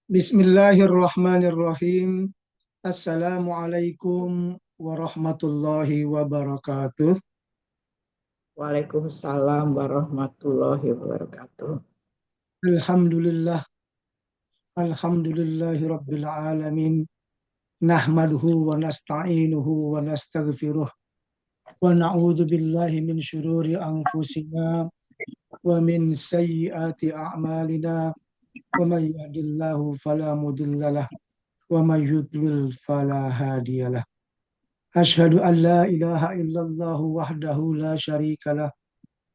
Bismillahirrahmanirrahim. Assalamualaikum warahmatullahi wabarakatuh. Waalaikumsalam warahmatullahi wabarakatuh. Alhamdulillah, alhamdulillahi rabbil alamin. Nahmaduhu wa nasta'inuhu wa nastaghfiruh. Wa na'udzu billahi min syururi anfusina wa min sayyiati a'malina. Wa may yahdihillahu fala mudhillalah wa may yudlil fala hadiyalah. Asyhadu an la ilaha illallah wahdahu la syarikalah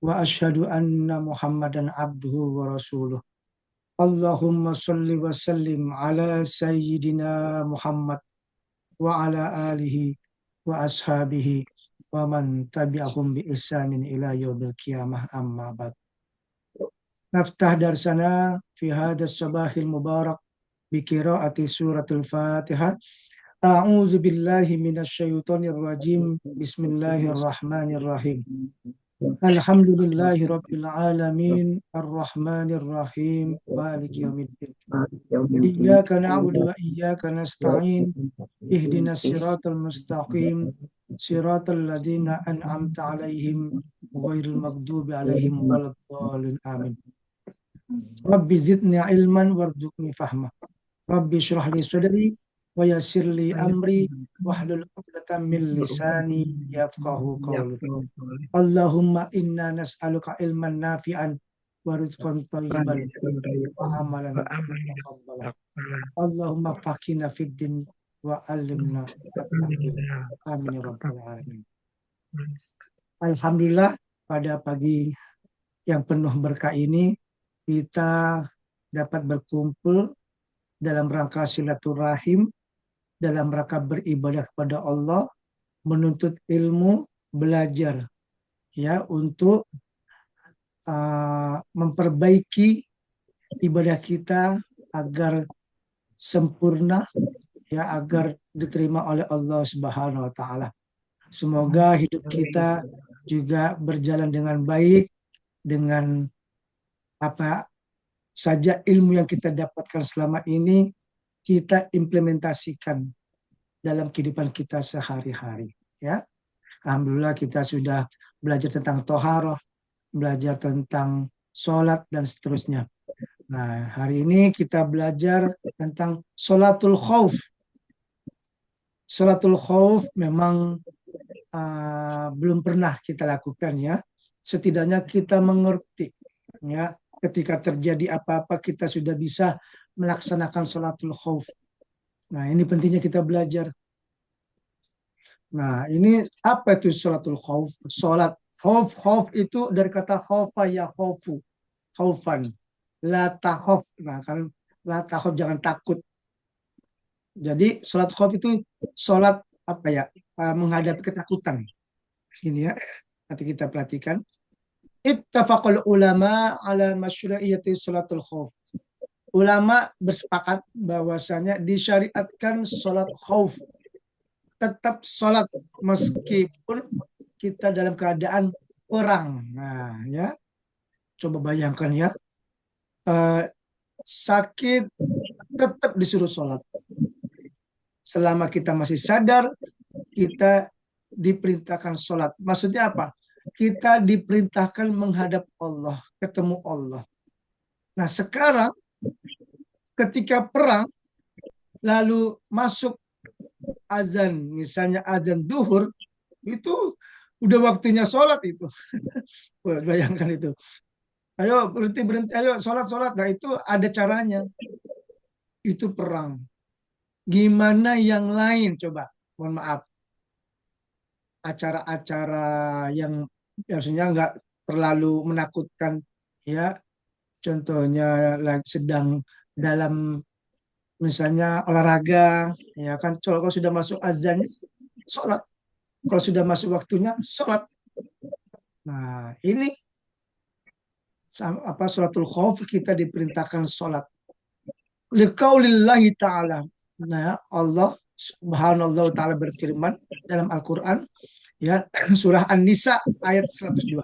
wa asyhadu anna Muhammadan abduhu wa rasuluh. Allahumma salli wa sallim ala sayyidina Muhammad wa ala alihi wa ashabihi wa man tabi'ahum bi ihsanin ila yaumil qiyamah amma ba'd. Naftah darsana fi hadha sabahil mubarak bi qiraati suratul Fatihah. A'udzu billahi minasy syaithanir rajim. Bismillahirrahmanirrahim. Alhamdulillahi Rabbil Alamin Ar-Rahmanir Rahim Maliki Yawmiddin Iyyaka na'budu wa iyyaka nasta'in Ihdinas siratal mustaqim Siratal ladzina an'amta 'alaihim Ghairil maghdubi 'alaihim waladdallin Amin. Rabbi zidni ilman warzuqni fahma. Rabbi shrah li sadri wa yassir li amri wahlul 'uqdatam min lisani yafqahu qawli. Allahumma inna nas'aluka ilman nafi'an wa rizqan thayyiban wa amalan mutaqabbalan. Allahumma faqihna fid din wa 'allimna at-ta'wil. Amin ya rabbal alamin. Alhamdulillah pada pagi yang penuh berkah ini kita dapat berkumpul dalam rangka silaturahim, dalam rangka beribadah kepada Allah, menuntut ilmu, belajar ya untuk memperbaiki ibadah kita agar sempurna ya agar diterima oleh Allah Subhanahu wa taala. Semoga hidup kita juga berjalan dengan baik dengan apa saja ilmu yang kita dapatkan selama ini kita implementasikan dalam kehidupan kita sehari-hari ya. Alhamdulillah kita sudah belajar tentang toharoh, belajar tentang sholat dan seterusnya. Nah, hari ini kita belajar tentang sholatul khauf. Sholatul khauf memang belum pernah kita lakukan ya. Setidaknya kita mengerti ya. Ketika terjadi apa-apa kita sudah bisa melaksanakan sholatul khauf. Nah, ini pentingnya kita belajar. Nah, ini apa itu sholatul khauf? Sholat khauf itu dari kata khaufa ya khaufu, khaufan. La takhaf. Nah, kan la takhaf jangan takut. Jadi sholat khauf itu sholat apa ya? Menghadapi ketakutan. Ini ya. Nanti kita perhatikan. Ittafaqul ulama ala masyru'iyyati sholatul khauf. Ulama bersepakat bahwasanya disyariatkan sholat khauf, tetap sholat meskipun kita dalam keadaan perang. Nah, ya, coba bayangkan ya, sakit tetap disuruh sholat. Selama kita masih sadar, kita diperintahkan sholat. Maksudnya apa? Kita diperintahkan menghadap Allah, ketemu Allah. Nah, sekarang ketika perang, lalu masuk azan, misalnya azan duhur, itu udah waktunya sholat itu. Bayangkan itu. Ayo berhenti berhenti, ayo sholat sholat. Nah itu ada caranya. Itu perang. Gimana yang lain coba? Mohon maaf. Acara-acara yang biasanya nggak terlalu menakutkan, ya. Contohnya lagi sedang dalam misalnya olahraga, ya kan. Kalau sudah masuk azan, sholat. Kalau sudah masuk waktunya, sholat. Nah ini apa sholatul khauf kita diperintahkan sholat liqaulillahi ta'ala. Nah Allah subhanallah ta'ala berfirman dalam Al-Quran ya surah An-Nisa ayat 102.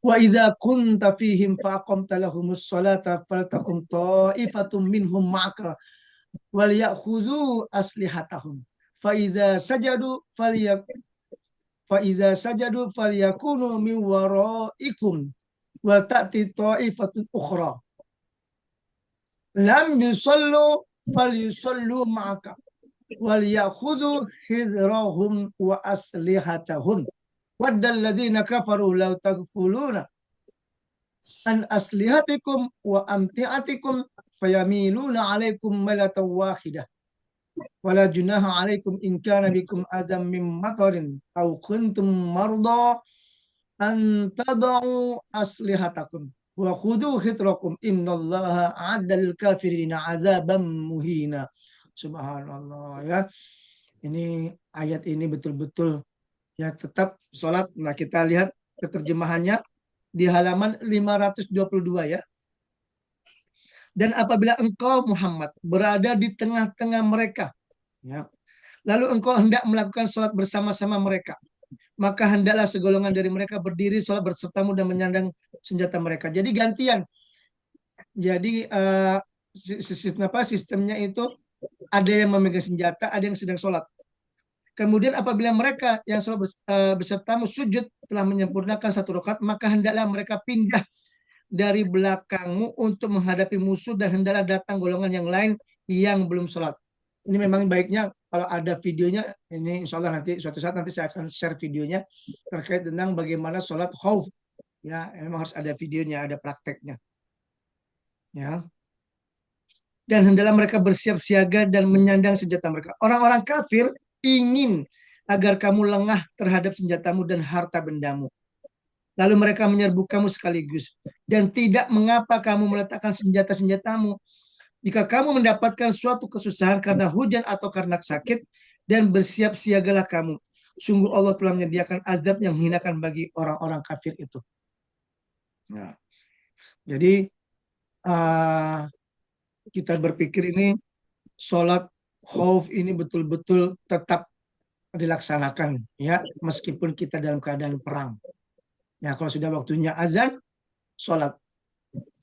Wa idza kunta fihim fa aqamta lahumus sholata faltakum ta'ifatum minhum ma'aka wal ya'khudhu aslihatahum. Fa idza sajadu falyakunu min waraikum wal ta'ti ta'ifatun ukhra lam yusallu falyusallu ma'aka wal ya'khudhu hidrahum wa aslihatahum. Wadda alladhina kafaru law taghfuluna an aslihatikum wa amti'atikum fayamiluna alaikum malatan wahidah wala junaha alaikum in kana bikum adam min matarin aw kuntum marda an tadau aslihatakum wa khudu hitrakum innallaha a'addal kafirina azaban muhina. Subhanallah ya. Ini ayat ini betul-betul ya tetap sholat. Nah kita lihat keterjemahannya di halaman 522 ya. Dan apabila engkau Muhammad berada di tengah-tengah mereka, ya, lalu engkau hendak melakukan sholat bersama-sama mereka, maka hendaklah segolongan dari mereka berdiri sholat bersertamu dan menyandang senjata mereka. Jadi gantian. Jadi sistemnya itu ada yang memegang senjata, ada yang sedang sholat. Kemudian apabila mereka yang sholat besertamu sujud telah menyempurnakan satu rakaat, maka hendaklah mereka pindah dari belakangmu untuk menghadapi musuh dan hendaklah datang golongan yang lain yang belum sholat. Ini memang baiknya kalau ada videonya, ini insya Allah nanti suatu saat nanti saya akan share videonya terkait tentang bagaimana sholat khauf. Ya, memang harus ada videonya, ada prakteknya. Ya. Dan hendaklah mereka bersiap siaga dan menyandang senjata mereka. Orang-orang kafir ingin agar kamu lengah terhadap senjatamu dan harta bendamu. Lalu mereka menyerbu kamu sekaligus. Dan tidak mengapa kamu meletakkan senjata-senjatamu. Jika kamu mendapatkan suatu kesusahan karena hujan atau karena sakit, dan bersiap siagalah kamu. Sungguh Allah telah menyediakan azab yang menghinakan bagi orang-orang kafir itu. Nah, jadi kita berpikir ini sholat khauf ini betul-betul tetap dilaksanakan ya meskipun kita dalam keadaan perang. Ya kalau sudah waktunya azan sholat.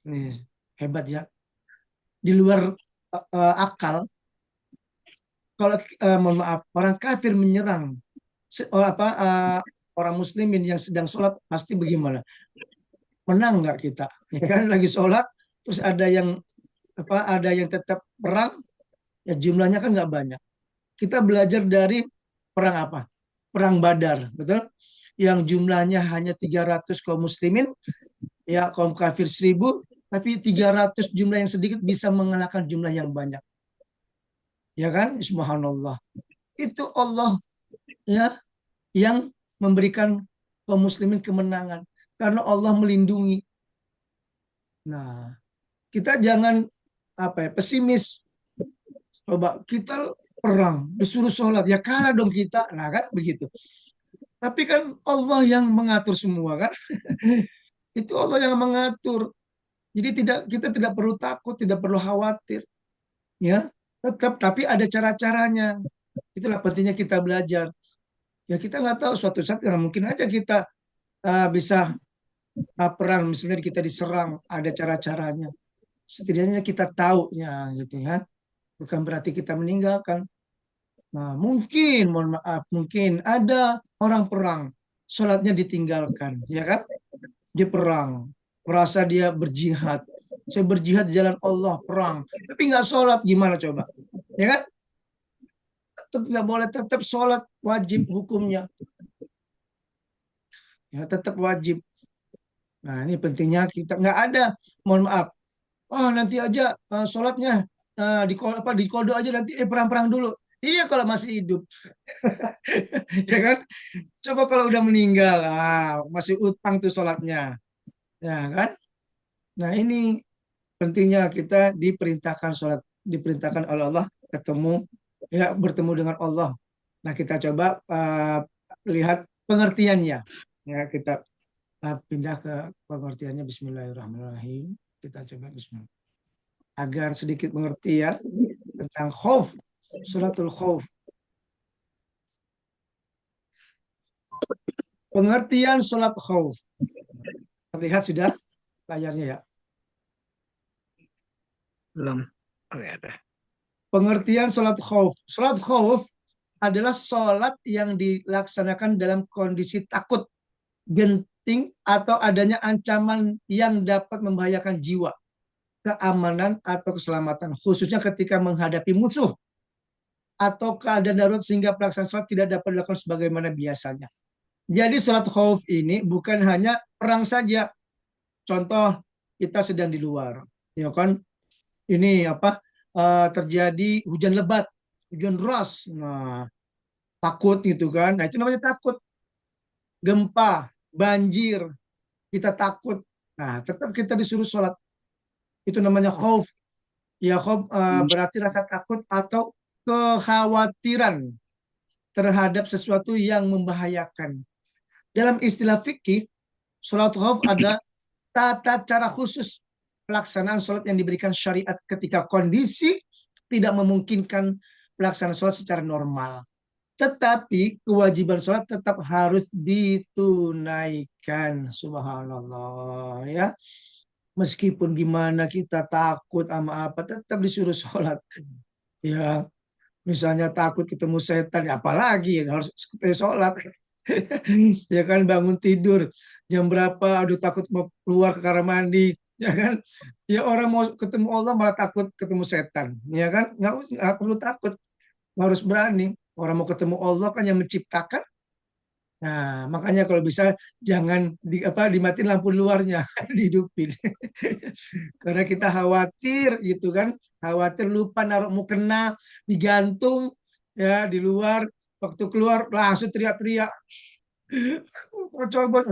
Ini hebat ya. Di luar akal kalau mohon maaf orang kafir menyerang orang muslimin yang sedang sholat pasti bagaimana? Menang nggak kita? Ya kan lagi sholat terus ada yang tetap perang ya jumlahnya kan nggak banyak. Kita belajar dari perang apa? Perang Badar, betul? Yang jumlahnya hanya 300 kaum muslimin, ya kaum kafir 1000, tapi 300 jumlah yang sedikit bisa mengalahkan jumlah yang banyak. Ya kan? Subhanallah. Itu Allah ya yang memberikan kaum muslimin kemenangan karena Allah melindungi. Nah, kita jangan pesimis. Coba kita perang, disuruh sholat, ya kalah dong kita. Nah kan begitu. Tapi kan Allah yang mengatur semua kan. Itu Allah yang mengatur. Jadi kita tidak perlu takut, tidak perlu khawatir. Ya, tetap tapi ada cara-caranya. Itulah pentingnya kita belajar. Ya kita nggak tahu suatu saat ya, mungkin aja kita bisa perang, misalnya kita diserang, ada cara-caranya. Setidaknya kita tahu ya gitu ya. Bukan berarti kita meninggalkan. Nah, mungkin, mohon maaf, mungkin ada orang perang, sholatnya ditinggalkan, ya kan? Dia perang, merasa dia berjihad. Saya berjihad di jalan Allah, perang. Tapi nggak sholat, gimana coba? Ya kan? Tetap nggak boleh, tetap sholat, wajib hukumnya. Ya, tetap wajib. Nah, ini pentingnya kita nggak ada, mohon maaf. Oh, nanti aja sholatnya di kodo aja nanti perang-perang dulu. Iya kalau masih hidup, ya kan? Coba kalau udah meninggal, masih utang tuh sholatnya, ya kan? Nah ini pentingnya kita diperintahkan sholat, diperintahkan oleh Allah ketemu, ya bertemu dengan Allah. Nah kita coba lihat pengertiannya, ya kita pindah ke pengertiannya. Bismillahirrahmanirrahim. Kita coba Bismillah. Agar sedikit mengerti ya tentang khauf, suratul khauf. Pengertian sholat khauf. Terlihat sudah layarnya ya. Belum. Oke, ada. Pengertian sholat khauf. Sholat khauf adalah sholat yang dilaksanakan dalam kondisi takut, genting, atau adanya ancaman yang dapat membahayakan jiwa, keamanan, atau keselamatan, khususnya ketika menghadapi musuh atau keadaan darurat sehingga pelaksanaan sholat tidak dapat dilakukan sebagaimana biasanya. Jadi sholat khauf ini bukan hanya perang saja. Contoh, kita sedang di luar, ya kan? Ini apa? Terjadi hujan lebat, hujan deras. Nah, takut gitu kan? Nah, itu namanya takut. Gempa, banjir, kita takut. Nah, tetap kita disuruh sholat. Itu namanya khauf. Ya, khauf berarti rasa takut atau kekhawatiran terhadap sesuatu yang membahayakan. Dalam istilah fikih, sholat khauf ada tata cara khusus pelaksanaan sholat yang diberikan syariat ketika kondisi tidak memungkinkan pelaksanaan sholat secara normal. Tetapi kewajiban sholat tetap harus ditunaikan. Subhanallah ya. Meskipun gimana kita takut sama apa, tetap disuruh sholat. Ya, misalnya takut ketemu setan, ya apalagi harus sholat. Ya kan, bangun tidur jam berapa, aduh takut mau keluar ke kamar mandi, ya kan, ya orang mau ketemu Allah malah takut ketemu setan, ya kan, nggak perlu takut, harus berani. Orang mau ketemu Allah kan yang menciptakan. Nah, makanya kalau bisa jangan dimatiin lampu luarnya, dihidupin. Karena kita khawatir gitu kan, khawatir lupa naruh mukena digantung ya di luar, waktu keluar langsung teriak-teriak, coba baca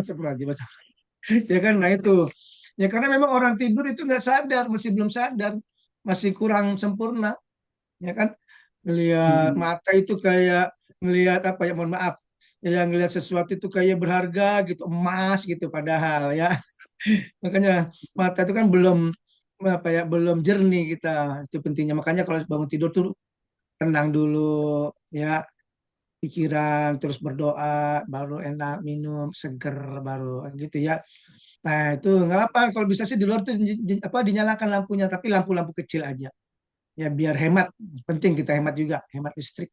ya kan. Nah itu ya, karena memang orang tidur itu nggak sadar, masih belum sadar, masih kurang sempurna, ya kan. Melihat mata itu kayak melihat apa ya, mohon maaf ya, yang ngelihat sesuatu itu kayak berharga gitu, emas gitu, padahal ya. Makanya mata itu kan belum apa ya, belum jernih kita. Itu pentingnya, makanya kalau bangun tidur tuh tenang dulu ya, pikiran, terus berdoa, baru enak minum seger, baru gitu ya. Nah itu nggak apa, kalau bisa sih di luar tuh dinyalakan lampunya, tapi lampu-lampu kecil aja ya, biar hemat. Penting kita hemat juga, hemat listrik.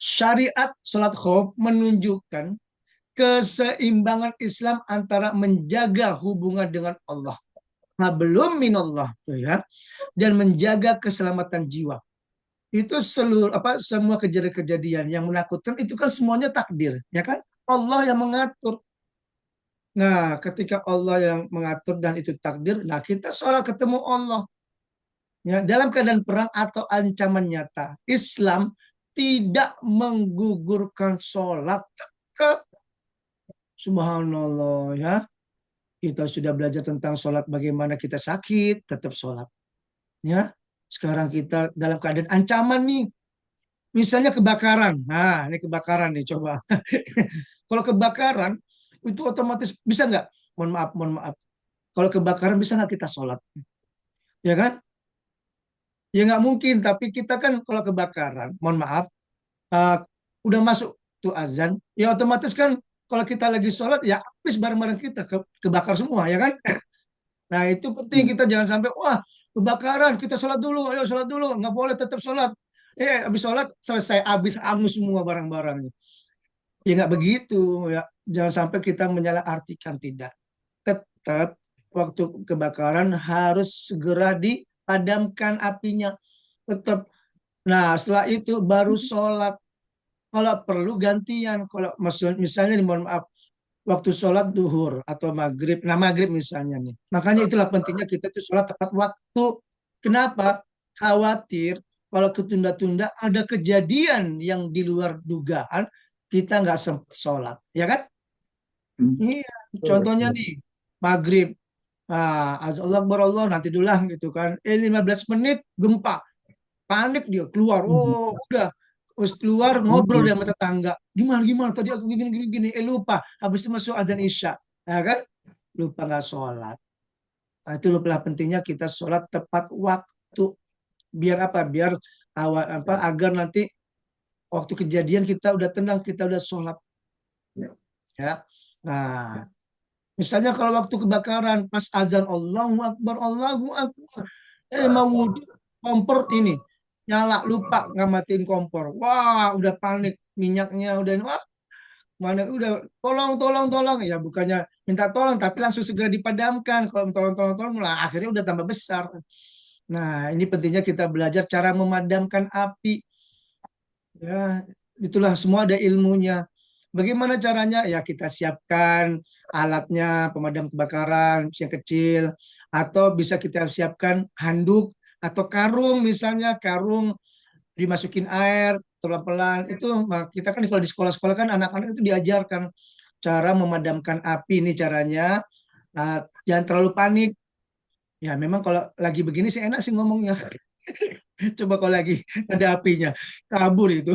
Syariat sholat khauf menunjukkan keseimbangan Islam antara menjaga hubungan dengan Allah, hablum minallah tuh ya, dan menjaga keselamatan jiwa. Itu seluruh semua kejadian-kejadian yang menakutkan itu kan semuanya takdir, ya kan? Allah yang mengatur. Nah, ketika Allah yang mengatur dan itu takdir, nah kita sholat ketemu Allah. Ya, dalam keadaan perang atau ancaman nyata, Islam tidak menggugurkan sholat. Tetap, subhanallah ya. Kita sudah belajar tentang sholat, bagaimana kita sakit, tetap sholat. Ya, sekarang kita dalam keadaan ancaman nih, misalnya kebakaran. Nah, ini kebakaran nih, coba. Kalau kebakaran, itu otomatis bisa nggak? Mohon maaf. Kalau kebakaran bisa nggak kita sholat? Ya kan? Ya nggak mungkin. Tapi kita kan kalau kebakaran, mohon maaf, uh, udah masuk tuh azan, ya otomatis kan kalau kita lagi sholat, ya habis barang-barang kita kebakar semua, ya kan? Nah itu penting, kita jangan sampai, wah kebakaran, kita sholat dulu, ayo sholat dulu. Nggak boleh, tetap sholat. Habis sholat, selesai, habis angus semua barang-barangnya. Ya nggak begitu ya. Jangan sampai kita menyalahartikan, tidak. Tetap waktu kebakaran harus segera dipadamkan apinya. Tetap. Nah, setelah itu baru sholat. Kalau perlu gantian. Kalau misalnya mohon maaf, waktu sholat duhur atau maghrib. Nah, maghrib misalnya nih. Makanya itulah pentingnya kita tuh sholat tepat waktu. Kenapa? Khawatir kalau ketunda-tunda ada kejadian yang di luar dugaan, kita nggak sempat sholat, ya kan? Iya, contohnya nih, maghrib. Ah, Allah Akbar, Allah nanti dulu lah gitu kan. 15 menit gempa, panik dia keluar. Oh, udah. Terus keluar ngobrol dia sama tetangga. Gimana gimana tadi aku gini gini gini. Lupa. Habis itu masuk azan Isya. Ya kan? Lupa nggak sholat. Nah, itu lupa pentingnya kita sholat tepat waktu. Biar apa? Biar awal agar nanti waktu kejadian kita udah tenang, kita udah sholat. Ya. Nah, Misalnya kalau waktu kebakaran, pas azan Allahu Akbar, mau wudhu, kompor ini nyala, lupa nggak matiin kompor. Wah, udah panik, minyaknya udah, wah, mana udah, tolong, tolong, tolong. Ya bukannya minta tolong, tapi langsung segera dipadamkan. Kalau tolong, tolong, tolong, lah akhirnya udah tambah besar. Nah, ini pentingnya kita belajar cara memadamkan api. Ya, itulah semua ada ilmunya. Bagaimana caranya? Ya kita siapkan alatnya, pemadam kebakaran yang kecil, atau bisa kita siapkan handuk atau karung, misalnya karung dimasukin air pelan-pelan. Itu kita kan kalau di sekolah-sekolah kan anak-anak itu diajarkan cara memadamkan api. Ini caranya. Jangan terlalu panik. Ya memang kalau lagi begini sih enak sih ngomongnya. Coba kalau lagi ada apinya, kabur itu.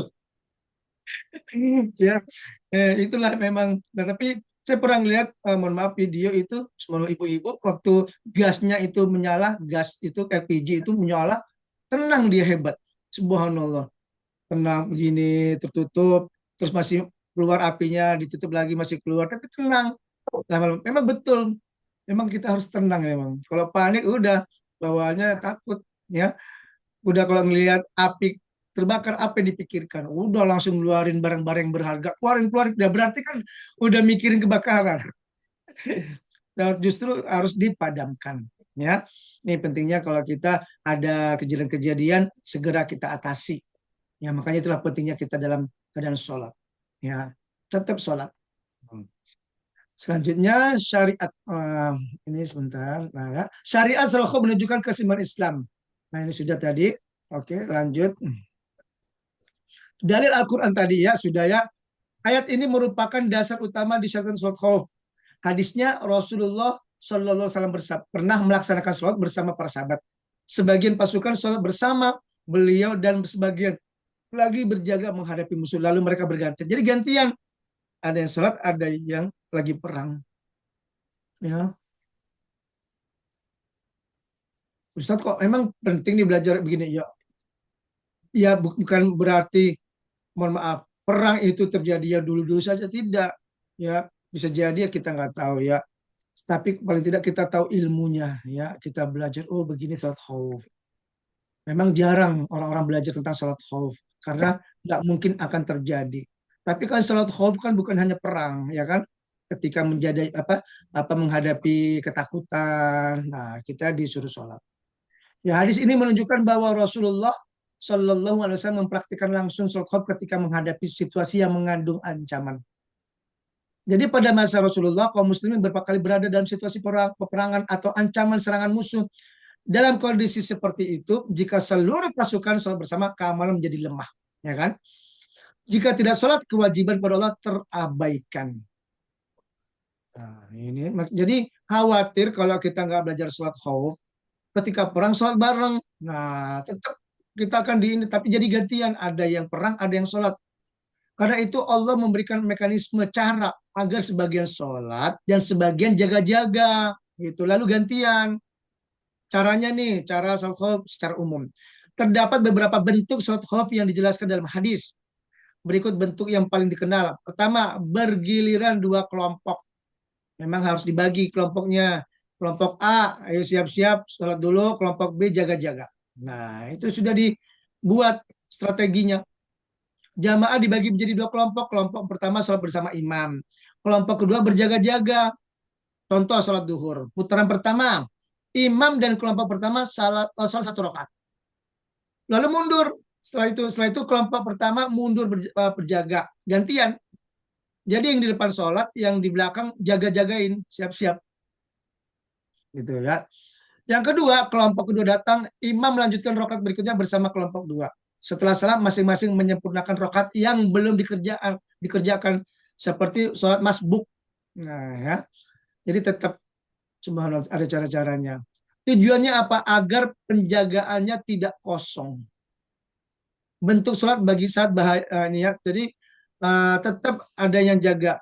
Ya, itulah memang. Nah, tapi saya pernah lihat, mohon maaf, video itu semua ibu-ibu waktu gasnya itu menyala, gas itu LPG itu menyala, tenang dia, hebat. Subhanallah. Tenang begini, tertutup, terus masih keluar apinya, ditutup lagi masih keluar, tapi tenang. Lama-lama memang betul. Memang kita harus tenang memang. Kalau panik udah bawaannya takut, ya. Udah kalau ngelihat api terbakar, apa yang dipikirkan? Udah langsung ngeluarin barang-barang yang berharga. Keluarin, keluarin. Udah berarti kan udah mikirin kebakaran. Dan justru harus dipadamkan. Ya, ini pentingnya kalau kita ada kejadian-kejadian segera kita atasi. Ya, makanya itulah pentingnya kita dalam keadaan sholat. Ya, tetap sholat. Selanjutnya syariat. Ini sebentar. Nah, ya. Syariat selalu menunjukkan keseimbangan Islam. Nah, ini sudah tadi. Oke, lanjut. Dalil Al-Quran tadi ya, sudah ya. Ayat ini merupakan dasar utama di syariat sholat khauf. Hadisnya Rasulullah Shallallahu Alaihi Wasallam pernah melaksanakan sholat bersama para sahabat. Sebagian pasukan sholat bersama beliau dan sebagian lagi berjaga menghadapi musuh. Lalu mereka bergantian. Jadi gantian. Ada yang sholat, ada yang lagi perang. Ya, Ustadz kok emang penting nih belajar begini ya? Ya bukan berarti, mohon maaf, perang itu terjadi yang dulu-dulu saja, tidak. Ya bisa jadi ya, kita nggak tahu ya. Tapi paling tidak kita tahu ilmunya, ya. Kita belajar, oh begini salat khauf. Memang jarang orang-orang belajar tentang salat khauf karena nggak mungkin akan terjadi. Tapi kan salat khauf kan bukan hanya perang, ya kan? Ketika menjadi apa menghadapi ketakutan, nah kita disuruh sholat. Ya, hadis ini menunjukkan bahwa Rasulullah Shallallahu Alaihi Wasallam mempraktikkan langsung sholat khauf ketika menghadapi situasi yang mengandung ancaman. Jadi pada masa Rasulullah, kaum muslimin beberapa kali berada dalam situasi peperangan atau ancaman serangan musuh. Dalam kondisi seperti itu, jika seluruh pasukan sholat bersama, keamanan menjadi lemah. Ya kan? Jika tidak sholat, kewajiban pada Allah terabaikan. Nah, ini jadi khawatir kalau kita nggak belajar sholat khauf, ketika perang sholat bareng. Nah, tetap kita akan di ini, tapi jadi gantian. Ada yang perang, ada yang sholat. Karena itu Allah memberikan mekanisme cara agar sebagian sholat dan sebagian jaga-jaga. Gitu. Lalu gantian. Caranya nih, cara sholat khauf secara umum. Terdapat beberapa bentuk sholat khauf yang dijelaskan dalam hadis. Berikut bentuk yang paling dikenal. Pertama, bergiliran dua kelompok. Memang harus dibagi kelompoknya. Kelompok A, ayo siap-siap, sholat dulu. Kelompok B, jaga-jaga. Nah, itu sudah dibuat strateginya. Jamaah dibagi menjadi dua kelompok. Kelompok pertama sholat bersama imam. Kelompok kedua berjaga-jaga. Contoh sholat duhur. Putaran pertama, imam dan kelompok pertama sholat satu rakaat. Lalu mundur. Setelah itu kelompok pertama mundur berjaga. Gantian. Jadi yang di depan sholat, yang di belakang jaga-jagain, siap-siap. Gitu ya. Yang kedua, kelompok kedua datang, imam melanjutkan rokat berikutnya bersama kelompok dua. Setelah salam, masing-masing menyempurnakan rokat yang belum dikerjakan seperti sholat masbuk. Nah, ya. Jadi tetap subhanallah ada cara-caranya. Tujuannya apa? Agar penjagaannya tidak kosong. Bentuk sholat bagi saat bahaya niat. Jadi tetap ada yang jaga.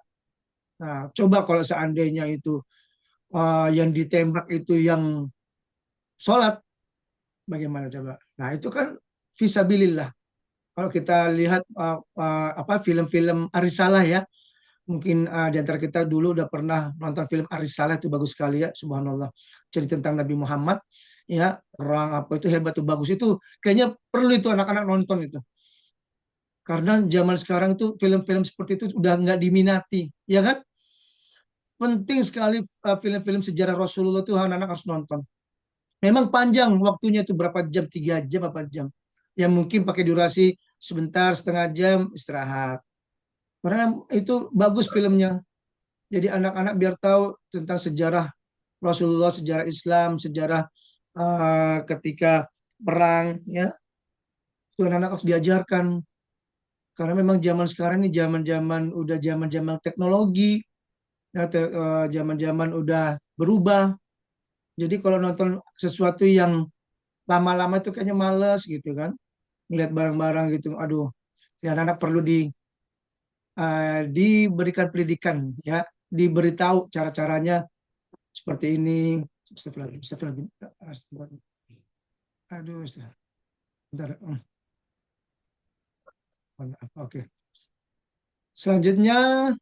Nah, coba kalau seandainya itu yang ditembak itu yang sholat, bagaimana coba? Nah, itu kan fisabilillah. Kalau kita lihat apa film-film Arisalah ya, Mungkin di antara kita dulu udah pernah nonton film Ar-Risalah, itu bagus sekali ya, subhanallah. Cerita tentang Nabi Muhammad, ya, perang apa itu hebat tuh, bagus itu. Kayaknya perlu itu anak-anak nonton itu. Karena zaman sekarang itu film-film seperti itu udah nggak diminati, ya kan? Penting sekali film-film sejarah Rasulullah itu anak-anak harus nonton. Memang panjang waktunya itu berapa jam, 3 jam apa jam. Yang mungkin pakai durasi sebentar, setengah jam istirahat. Karena itu bagus filmnya. Jadi anak-anak biar tahu tentang sejarah Rasulullah, sejarah Islam, sejarah ketika perang, ya. Itu anak-anak harus diajarkan. Karena memang zaman sekarang ini zaman-zaman udah zaman-zaman teknologi, ya, zaman-zaman udah berubah. Jadi kalau nonton sesuatu yang lama-lama itu kayaknya males gitu kan, ngeliat barang-barang gitu. Aduh, ya anak-anak perlu diberikan pendidikan, ya, diberitahu cara-caranya seperti ini. Astagfirullahaladzim, astagfirullahaladzim. Astagfirullahaladzim. Aduh, bentar. Maaf, oke. Selanjutnya,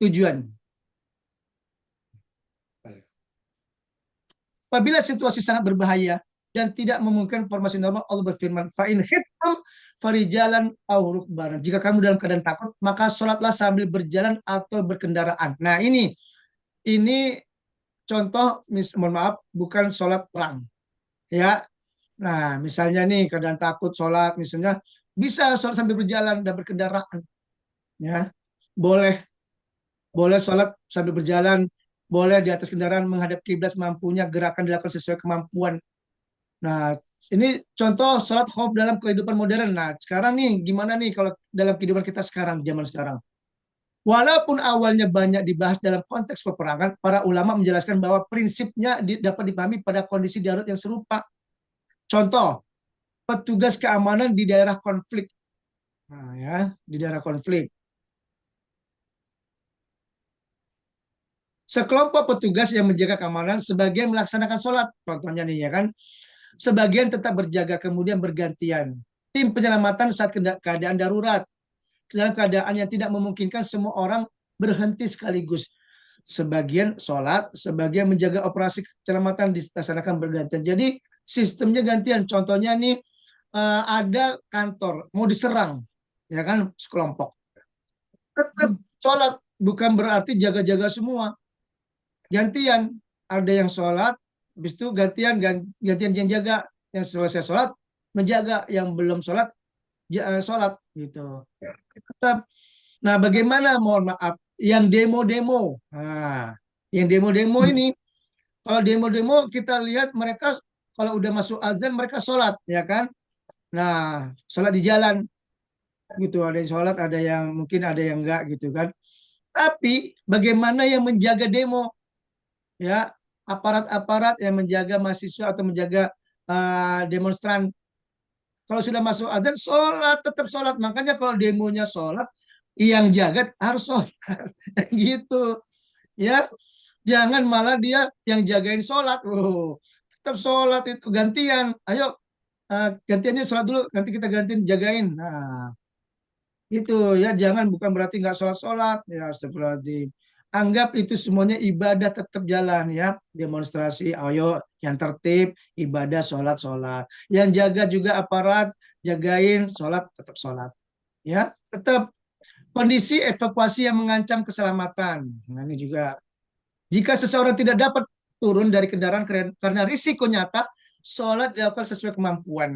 tujuan. Apabila situasi sangat berbahaya dan tidak memungkinkan formasi normal, Allah berfirman, "Fa'in khiftum farijalan aw rukbanan." Jika kamu dalam keadaan takut, maka sholatlah sambil berjalan atau berkendaraan. Nah, ini contoh, mohon maaf, bukan sholat perang, ya. Nah, misalnya nih keadaan takut sholat, misalnya bisa sholat sambil berjalan dan berkendaraan, ya. Boleh, boleh sholat sambil berjalan, boleh di atas kendaraan menghadap kiblat semampunya, gerakan dilakukan sesuai kemampuan. Nah, ini contoh sholat khauf dalam kehidupan modern. Nah, sekarang nih, gimana nih kalau dalam kehidupan kita sekarang, zaman sekarang? Walaupun awalnya banyak dibahas dalam konteks peperangan, para ulama menjelaskan bahwa prinsipnya dapat dipahami pada kondisi darurat yang serupa. Contoh, petugas keamanan di daerah konflik. Nah, ya, di daerah konflik. Sekelompok petugas yang menjaga keamanan, sebagian melaksanakan sholat, contohnya nih ya kan, sebagian tetap berjaga kemudian bergantian. Tim penyelamatan saat keadaan darurat, dalam keadaan yang tidak memungkinkan semua orang berhenti sekaligus. Sebagian sholat, sebagian menjaga operasi keselamatan dilaksanakan bergantian. Jadi sistemnya gantian. Contohnya nih, ada kantor mau diserang, ya kan, sekelompok. Tetap sholat, bukan berarti jaga-jaga semua. Gantian, ada yang sholat, habis itu gantian yang jaga, yang selesai sholat menjaga, yang belum sholat sholat gitu. Tetap. Nah, bagaimana, mohon maaf, yang demo-demo? Nah, yang demo-demo ini, kalau demo-demo kita lihat mereka kalau udah masuk azan mereka sholat, ya kan? Nah, sholat di jalan gitu, ada yang sholat, ada yang mungkin ada yang enggak gitu kan. Tapi bagaimana yang menjaga demo? Ya, aparat-aparat yang menjaga mahasiswa atau menjaga demonstran. Kalau sudah masuk azan, sholat, tetap sholat. Makanya kalau demonya sholat, yang jaga harus sholat. Gitu. Ya, jangan malah dia yang jagain sholat. Oh, tetap sholat itu gantian. Ayo, gantiannya sholat dulu, nanti kita gantiin jagain. Nah, itu ya, jangan, bukan berarti nggak sholat-sholat. Ya, astagfirullahaladzim. Anggap itu semuanya ibadah tetap jalan ya. Demonstrasi, ayo yang tertib, ibadah, sholat-sholat. Yang jaga juga aparat, jagain, sholat, tetap sholat. Ya, tetap kondisi evakuasi yang mengancam keselamatan. Nah, ini juga. Jika seseorang tidak dapat turun dari kendaraan karena risiko nyata, sholat dilakukan sesuai kemampuan.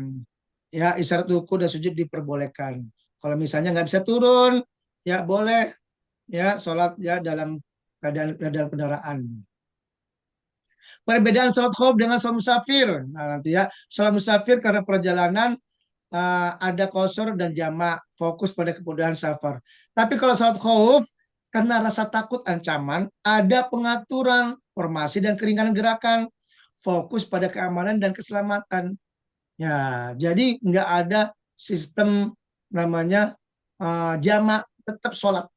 Ya, isyarat ruku dan sujud diperbolehkan. Kalau misalnya nggak bisa turun, ya boleh ya sholat ya dalam keadaan dalam kendaraan. Perbedaan sholat khauf dengan sholat musafir. Nah, nanti ya, sholat musafir karena perjalanan ada qasar dan jamak, fokus pada kemudahan safar. Tapi kalau sholat khauf karena rasa takut ancaman, ada pengaturan formasi dan keringanan gerakan, fokus pada keamanan dan keselamatan. Ya, jadi nggak ada sistem namanya jamak, tetap sholat.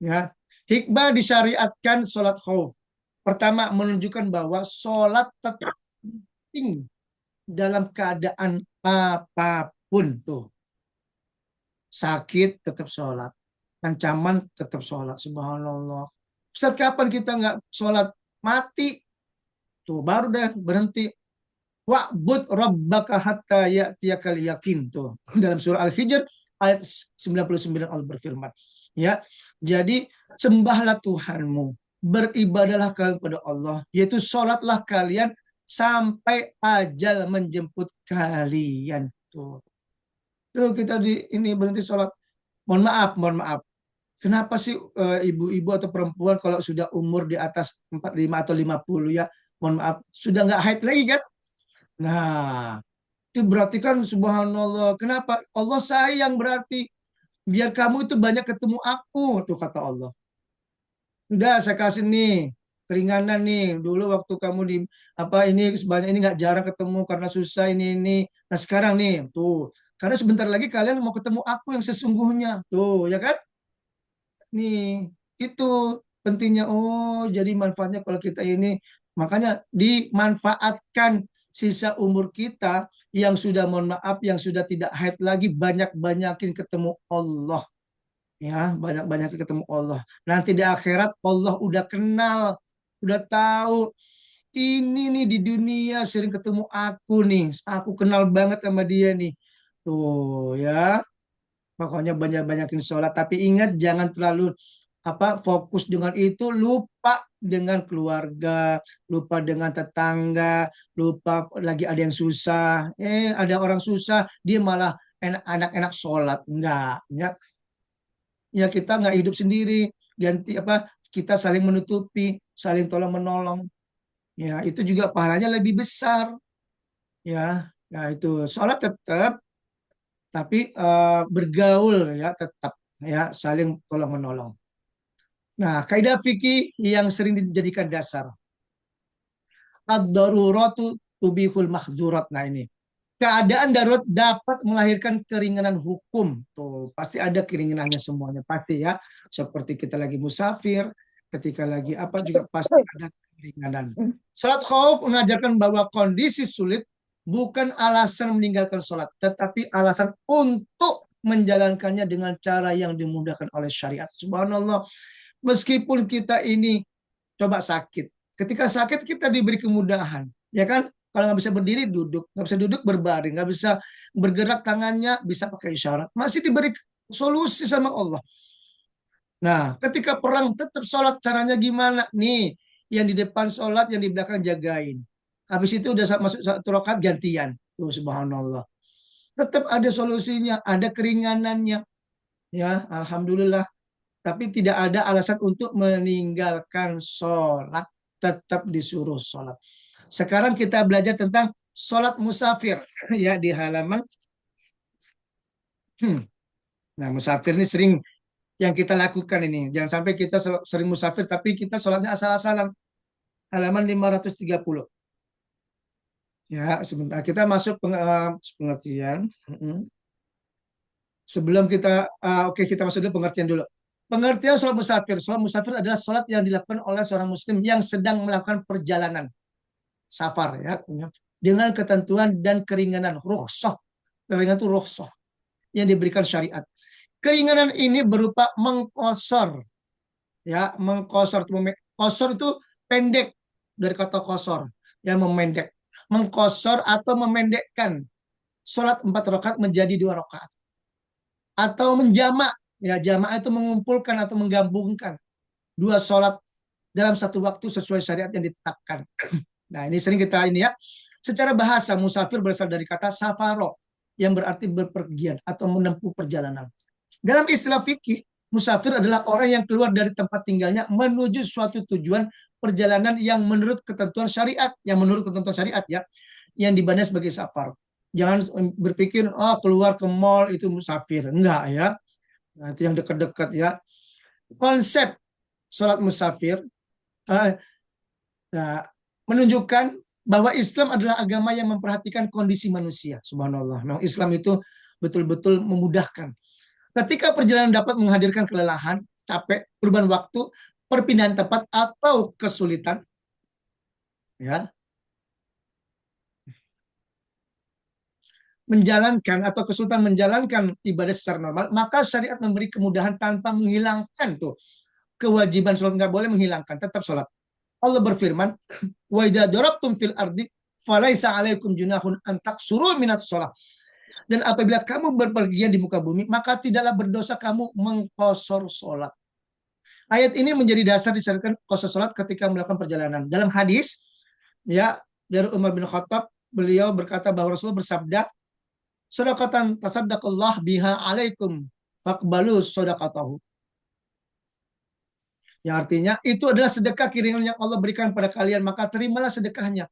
Ya, hikmah disyariatkan sholat khauf. Pertama, menunjukkan bahwa sholat tetap penting dalam keadaan apapun tuh. Sakit tetap sholat. ancaman tetap sholat. Subhanallah. Ustaz, kapan kita nggak sholat? Mati. Tuh baru deh berhenti. Wa'bud rabbaka hatta ya'tiyakal yakin. Tuh dalam surah Al-Hijr ayat 99 Allah berfirman. Ya, jadi sembahlah Tuhanmu, beribadahlah kalian kepada Allah, yaitu sholatlah kalian sampai ajal menjemput kalian. Tuh kita di ini berhenti sholat. Mohon maaf. Kenapa sih ibu-ibu atau perempuan kalau sudah umur di atas 45 atau 50 ya, mohon maaf, sudah nggak haid lagi kan? Nah, itu berarti kan subhanallah. Kenapa? Allah sayang berarti. Biar kamu itu banyak ketemu aku, tuh kata Allah. Udah saya kasih nih keringanan nih. Dulu waktu kamu di apa ini sebanyak ini nggak jarang ketemu karena susah ini. Nah sekarang nih tuh. Karena sebentar lagi kalian mau ketemu aku yang sesungguhnya. Tuh, ya kan? Nih, itu pentingnya. Oh, jadi manfaatnya kalau kita ini, makanya dimanfaatkan sisa umur kita yang sudah mohon maaf, yang sudah tidak haid lagi, banyak-banyakin ketemu Allah. Ya, banyak-banyakin ketemu Allah. Nanti di akhirat Allah udah kenal, udah tahu. Ini nih di dunia sering ketemu aku nih. Aku kenal banget sama dia nih. Tuh ya. Pokoknya banyak-banyakin sholat. Tapi ingat jangan terlalu fokus dengan itu, lupa dengan keluarga, lupa dengan tetangga, lupa lagi ada yang susah. Ada orang susah, dia malah enak-enak sholat. Enggak, ya, ya kita nggak hidup sendiri. Ganti kita saling menutupi, saling tolong menolong. Ya, itu juga pahalanya lebih besar. Ya, nah itu sholat tetap tapi bergaul ya tetap ya saling tolong menolong. Nah, kaidah fikih yang sering dijadikan dasar ad-daruratu tubihul mahzurat. Nah, ini keadaan darurat dapat melahirkan keringanan hukum. Tuh, pasti ada keringanannya semuanya pasti ya. Seperti kita lagi musafir, ketika lagi apa juga pasti ada keringanan. Salat khauf mengajarkan bahwa kondisi sulit bukan alasan meninggalkan sholat, tetapi alasan untuk menjalankannya dengan cara yang dimudahkan oleh syariat. Subhanallah. Meskipun kita ini coba sakit. Ketika sakit kita diberi kemudahan. Ya kan? Kalau nggak bisa berdiri, duduk. Nggak bisa duduk, berbaring. Nggak bisa bergerak tangannya, bisa pakai isyarat. Masih diberi solusi sama Allah. Nah, ketika perang tetap sholat caranya gimana? Nih, yang di depan sholat, yang di belakang jagain. Habis itu udah masuk satu rakaat gantian. Tuh, subhanallah. Tetap ada solusinya, ada keringanannya. Ya, alhamdulillah. Tapi tidak ada alasan untuk meninggalkan sholat. Tetap disuruh sholat. Sekarang kita belajar tentang sholat musafir. Ya, di halaman. Nah, musafir ini sering yang kita lakukan ini. Jangan sampai kita sering musafir, tapi kita sholatnya asal-asalan. Halaman 530. Ya, sebentar. Kita masuk pengertian. Sebelum kita, oke, kita masuk dulu pengertian dulu. Pengertian sholat musafir. Sholat musafir adalah sholat yang dilakukan oleh seorang muslim yang sedang melakukan perjalanan. Safar, ya. Dengan ketentuan dan keringanan. Rukhsah. Keringanan itu rukhsah. Yang diberikan syariat. Keringanan ini berupa mengkosor. Ya, mengkosor. Kosor itu pendek. Dari kata kosor. Yang memendek. Mengkosor atau memendekkan. Sholat 4 rakaat menjadi 2 rakaat. Atau menjamak. Ya, jamak itu mengumpulkan atau menggabungkan 2 sholat dalam satu waktu sesuai syariat yang ditetapkan. Nah, ini sering kita ini ya. Secara bahasa, musafir berasal dari kata safaro, yang berarti berpergian atau menempuh perjalanan. Dalam istilah fikih, musafir adalah orang yang keluar dari tempat tinggalnya menuju suatu tujuan perjalanan yang menurut ketentuan syariat, ya, yang dibanding sebagai safar. Jangan berpikir, oh keluar ke mall itu musafir. Enggak ya. Nah, itu yang dekat-dekat ya. Konsep sholat musafir nah, menunjukkan bahwa Islam adalah agama yang memperhatikan kondisi manusia. Subhanallah. Memang Islam itu betul-betul memudahkan. Ketika perjalanan dapat menghadirkan kelelahan, capek, perubahan waktu, perpindahan tempat atau kesulitan, ya. menjalankan atau kesulitan menjalankan ibadah secara normal, maka syariat memberi kemudahan tanpa menghilangkan tuh kewajiban sholat, nggak boleh menghilangkan, tetap sholat. Allah berfirman, wa idza darabtum fil ardi falaisa alaikum junahun an taqsuru minas sholat. Dan apabila kamu berpergian di muka bumi, maka tidaklah berdosa kamu mengkosor sholat. Ayat ini menjadi dasar disyariatkan kosor sholat ketika melakukan perjalanan. Dalam hadis, ya, dari Umar bin Khattab, beliau berkata bahwa Rasulullah bersabda, sedekatan tasaddaqallah biha alaikum faqbalu sedekatahu. Ya, artinya itu adalah sedekah kiriman yang Allah berikan pada kalian, maka terimalah sedekahnya.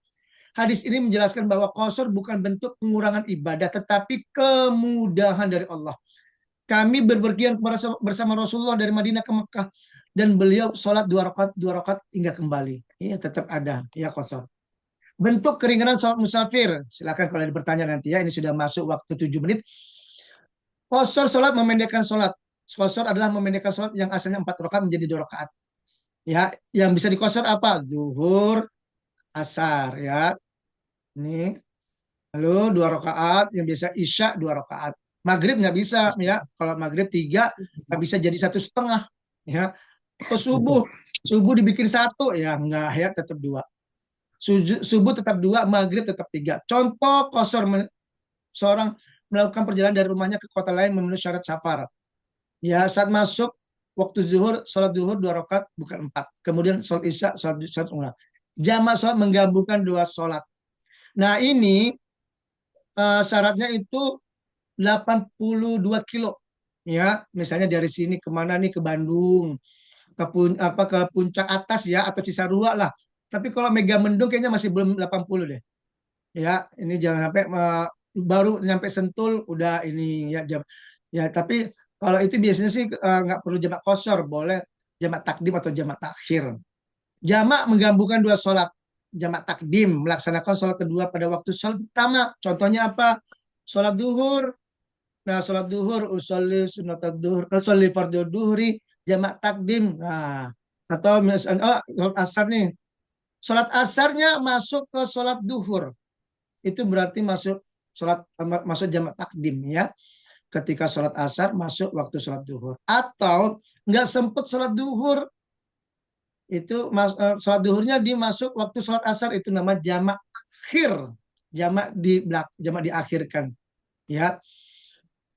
Hadis ini menjelaskan bahwa qasar bukan bentuk pengurangan ibadah, tetapi kemudahan dari Allah. Kami berpergian bersama Rasulullah dari Madinah ke Mekah, dan beliau sholat dua rakaat hingga kembali. Iya, tetap ada ya qasar. Bentuk keringanan sholat musafir. Silakan kalau ada bertanya nanti ya. Ini sudah masuk waktu 7 menit. Qasar sholat memendekkan sholat. Qasar adalah memendekkan sholat yang asalnya 4 rakaat menjadi 2 rakaat. Ya, yang bisa dikosor apa? Zuhur, asar ya. Ini lalu 2 rakaat yang biasa isya 2 rakaat. Maghrib nggak bisa ya. Kalau maghrib 3 nggak bisa jadi 1,5 ya. Atau subuh dibikin 1 ya nggak ya, tetap 2. Subuh tetap 2, maghrib tetap 3. Contoh kosor seorang melakukan perjalanan dari rumahnya ke kota lain memenuhi syarat safar. Ya, saat masuk waktu zuhur, sholat zuhur 2 rakaat bukan 4. Kemudian sholat isya, sholat umrah. Jamak sholat menggabungkan 2 sholat. Nah ini syaratnya itu 82 kilo. Ya, misalnya dari sini kemana nih, ke Bandung, ke puncak atas ya, atau Cisarua lah. Tapi kalau Mega Mendung kayaknya masih belum 80 deh. Ya, ini jangan sampai baru nyampe Sentul udah ini ya jam. Ya, tapi kalau itu biasanya sih nggak perlu jamak kosor, boleh jamak takdim atau jamak takhir. Jamak menggabungkan 2 sholat. Jamak takdim melaksanakan sholat kedua pada waktu sholat pertama. Contohnya apa? Sholat duhur. Nah, sholat duhur, usolli sunat duhur, usolli fardhu duhri, jamak takdim. Nah, atau misalnya, sholat asar nih. Sholat asarnya masuk ke sholat duhur. Itu berarti masuk jamak takdim ya. Ketika sholat asar masuk waktu sholat duhur. Atau nggak sempet sholat duhur, itu sholat duhurnya dimasuk waktu sholat asar, itu nama jamak akhir, jamak diakhirkan ya.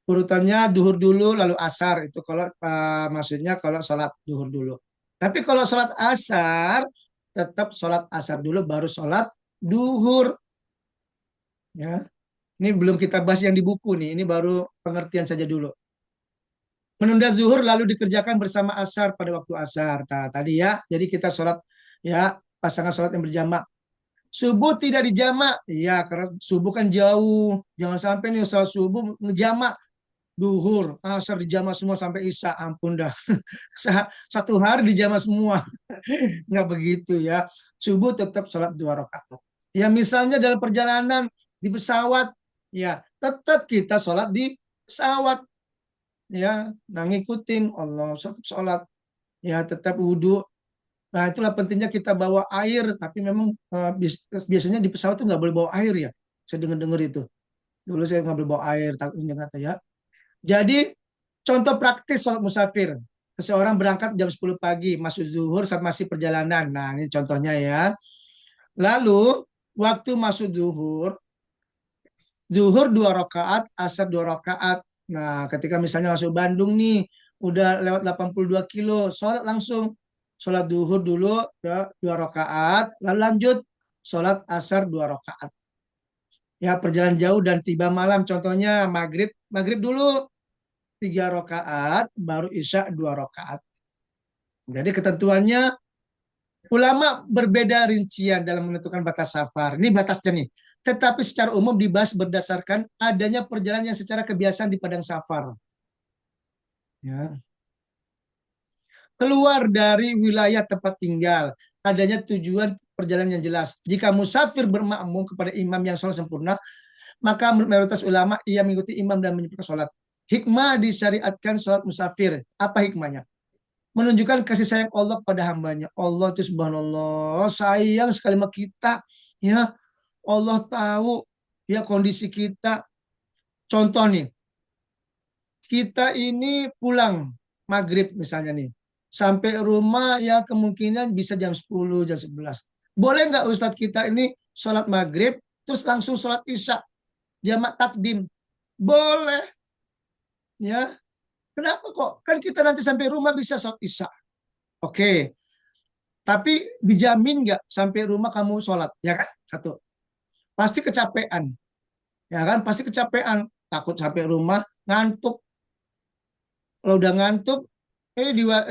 Urutannya duhur dulu lalu asar, itu kalau maksudnya kalau sholat duhur dulu. Tapi kalau sholat asar tetap sholat asar dulu baru sholat duhur ya. Ini belum kita bahas yang di buku nih, ini baru pengertian saja dulu. Menunda zuhur lalu dikerjakan bersama asar pada waktu asar. Nah, tadi ya, jadi kita sholat ya, pasangan sholat yang berjamaah. Subuh tidak dijamak, ya karena subuh kan jauh. Jangan sampai nih sholat subuh ngejamak, duhur, asar dijamak semua sampai isya. Ampun dah, 1 hari dijamak semua. Nggak begitu ya. Subuh tetap sholat 2 rakaat. Ya misalnya dalam perjalanan di pesawat, ya tetap kita sholat di pesawat ya, nah ngikutin Allah sholat ya, tetap wudhu. Nah itulah pentingnya kita bawa air, tapi memang biasanya di pesawat tuh nggak boleh bawa air ya, saya dengar-dengar itu. Dulu saya nggak boleh bawa air, takut kata ya. Jadi contoh praktis sholat musafir, seseorang berangkat jam 10 pagi masuk zuhur saat masih perjalanan. Nah ini contohnya ya. Lalu waktu masuk zuhur, zuhur 2 rakaat, asar 2 rakaat. Nah, ketika misalnya masuk Bandung nih, udah lewat 82 kilo, sholat langsung. Sholat duhur dulu, 2 rakaat, lalu lanjut sholat asar 2 rakaat. Ya, perjalanan jauh dan tiba malam, contohnya maghrib, maghrib dulu 3 rakaat, baru isya 2 rakaat. Jadi ketentuannya, ulama berbeda rincian dalam menentukan batas safar. Ini batasnya nih. Tetapi secara umum dibahas berdasarkan adanya perjalanan yang secara kebiasaan di padang safar. Ya. Keluar dari wilayah tempat tinggal, adanya tujuan perjalanan yang jelas. Jika musafir bermakmum kepada imam yang sholat sempurna, maka menurut mayoritas ulama ia mengikuti imam dan menyempurnakan sholat. Hikmah disyariatkan sholat musafir. Apa hikmahnya? Menunjukkan kasih sayang Allah pada hambanya. Allah itu subhanallah sayang sekali sama kita. Ya, Allah tahu ya kondisi kita. Contoh nih, kita ini pulang maghrib misalnya nih. Sampai rumah ya kemungkinan bisa jam 10, jam 11. Boleh nggak Ustadz kita ini sholat maghrib, terus langsung sholat isya, jamak takdim? Boleh, ya. Kenapa kok? Kan kita nanti sampai rumah bisa sholat isya. Oke, tapi dijamin nggak sampai rumah kamu sholat, ya kan? Satu. Pasti kecapean, ya kan? Pasti kecapean. Takut sampai rumah ngantuk. Kalau udah ngantuk,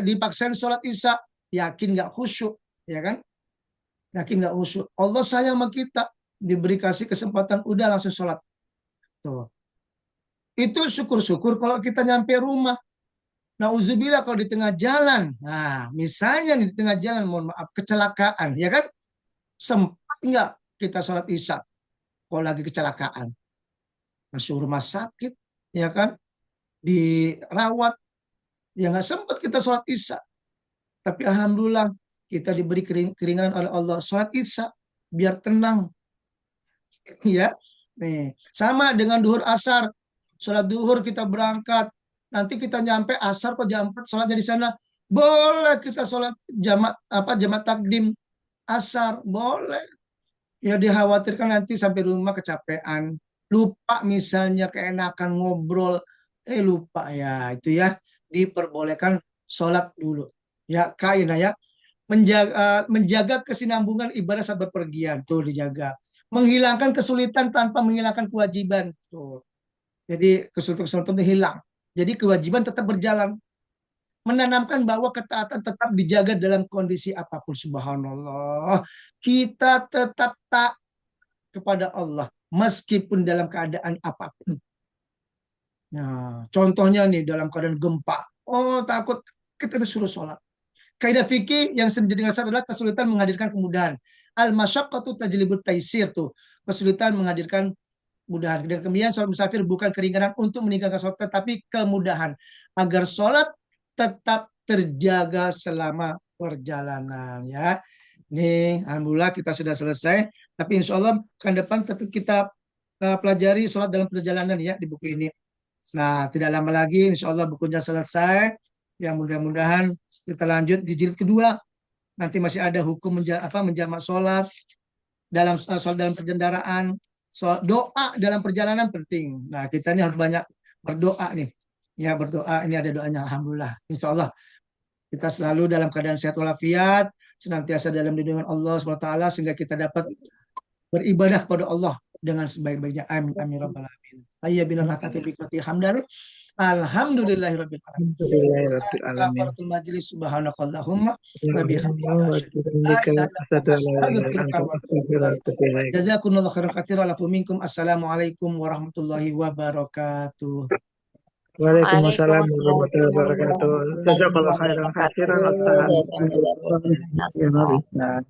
dipaksain sholat isya, yakin nggak khusyuk, ya kan? Yakin nggak khusyuk. Allah sayang sama kita, diberi kasih kesempatan, udah langsung sholat. Tuh. Itu syukur-syukur kalau kita nyampe rumah. Nauzubillah kalau di tengah jalan. Nah, misalnya nih di tengah jalan, mohon maaf, kecelakaan, ya kan? Sempat nggak kita sholat isya kalau lagi kecelakaan? Masuk rumah sakit, ya kan? Dirawat, ya nggak sempat kita sholat isya. Tapi alhamdulillah kita diberi keringanan oleh Allah. Sholat isya biar tenang, ya. Nih, sama dengan duhur asar. Sholat duhur kita berangkat, nanti kita nyampe asar kok jam 4 sholatnya di sana. Boleh kita sholat jamak takdim asar, boleh. Ya dikhawatirkan nanti sampai rumah kecapean, lupa misalnya keenakan ngobrol, lupa ya itu ya diperbolehkan sholat dulu. Ya kain ya menjaga kesinambungan ibadah saat bepergian tuh dijaga. Menghilangkan kesulitan tanpa menghilangkan kewajiban tuh. Jadi kesulitan-kesulitan itu hilang. Jadi kewajiban tetap berjalan. Menanamkan bahwa ketaatan tetap dijaga dalam kondisi apapun. Subhanallah. Kita tetap tak kepada Allah meskipun dalam keadaan apapun. Nah, contohnya nih dalam keadaan gempa. Oh, takut kita disuruh sholat. Kaidah fikih yang sering jadi dasar adalah kesulitan menghadirkan kemudahan. Al-masyaqqatu tajlibut taisir tuh. Kesulitan menghadirkan kemudahan. Dan kemudian sholat musafir bukan keringanan untuk meninggalkan sholat, tetapi kemudahan. Agar sholat tetap terjaga selama perjalanan. Ya, ini alhamdulillah kita sudah selesai. Tapi insya Allah kan depan tetap kita pelajari sholat dalam perjalanan ya di buku ini. Nah, tidak lama lagi insya Allah bukunya selesai. Ya mudah-mudahan kita lanjut di jilid kedua. Nanti masih ada hukum menjamak sholat sholat dalam perjalanan, doa dalam perjalanan penting. Nah, kita ini harus banyak berdoa nih. Ya, berdoa. Ini ada doanya. Alhamdulillah. Insya Allah kita selalu dalam keadaan sehat walafiat, senantiasa dalam lindungan Allah SWT, sehingga kita dapat beribadah kepada Allah dengan sebaik-baiknya. Amin. Amin. Rabbal alamin. Ayya binal hakati bikrati hamdan. Alhamdulillahirabbil alamin. Alhamdulillahirabbil alamin. Kafaratul majlis subhanakallahumma wa bihamdika Wa asyhadu bihamdika an la asyhadu an la ilaha illa astaghfiruka anta wa atubu astaghfiruka wa ilaik. atubu ilaik. Jazakumullahu khairan katsiran wa minkum. Assalamualaikum warahmatullahi wabarakatuh. Waalaikumsalam Waalaikumsalam warahmatullahi wabarakatuh. warahmatullahi Jazakallahu khairan wabarakatuh. katsiran. Assalamualaikum Jazakallahu warahmatullahi khairan. wabarakatuh.